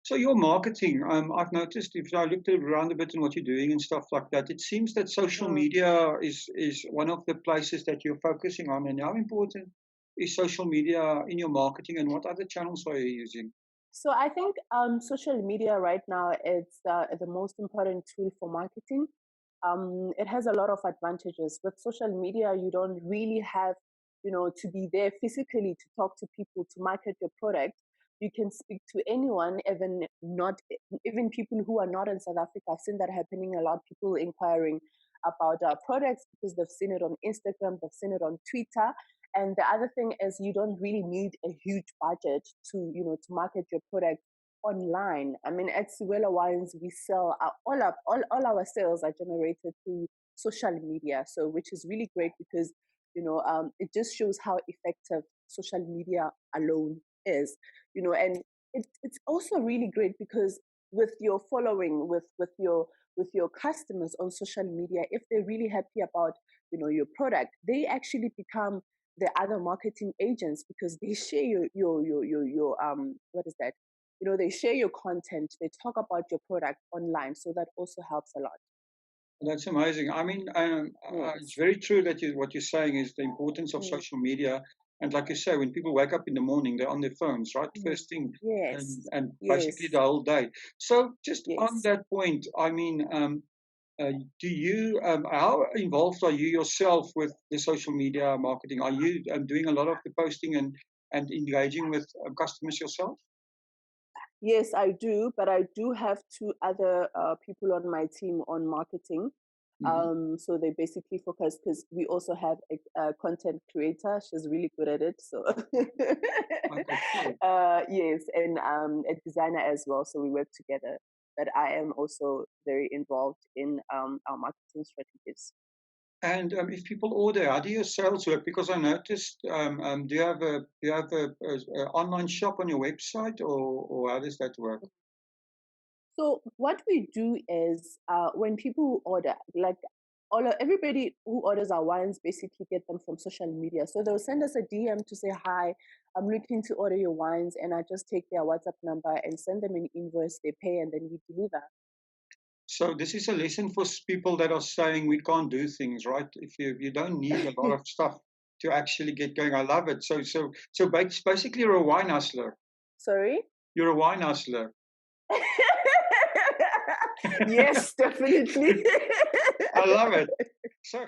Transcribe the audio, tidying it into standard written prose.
So your marketing, I've noticed if I looked around a bit in what you're doing and stuff like that, it seems that social Mm. media is one of the places that you're focusing on. And how important is social media in your marketing, and what other channels are you using? So I think social media right now is the most important tool for marketing. It has a lot of advantages. With social media, you don't really have, to be there physically to talk to people to market your product. You can speak to anyone, even people who are not in South Africa. I've seen that happening a lot. People inquiring about our products because they've seen it on Instagram, they've seen it on Twitter. And the other thing is you don't really need a huge budget to market your product online. I mean, at Siwela Wines, we sell all our sales are generated through social media. So, which is really great because it just shows how effective social media alone is. And it's also really great because with your following, with your customers on social media, if they're really happy about your product, they actually become the other marketing agents because they share your what is that, they share your content, they talk about your product online, so that also helps a lot. That's amazing. I mean, it's Yes. very true that what you're saying is the importance of Mm, social media. And like you say, when people wake up in the morning, they're on their phones, right? mm. First thing, Yes. and basically Yes. the whole day. So just on Yes. that point, I mean, do you, how involved are you yourself with the social media marketing? Are you doing a lot of the posting and engaging with customers yourself? Yes, I do, but I do have two other people on my team on marketing. Hmm. So they basically focus because we also have a content creator. She's really good at it. So, Okay, cool. yes, and a designer as well. So we work together. But I am also very involved in our marketing strategies. And if people order, how do your sales work? Because I noticed, do you have a online shop on your website, or how does that work? So what we do is when people order, like everybody who orders our wines basically get them from social media. So they'll send us a DM to say, "Hi, I'm looking to order your wines," and I just take their WhatsApp number and send them an invoice. They pay, and then we deliver. So this is a lesson for people that are saying we can't do things, right? If you don't need a lot of stuff to actually get going. I love it. So basically, you're a wine hustler. Sorry. You're a wine hustler. Yes, definitely. I love it. So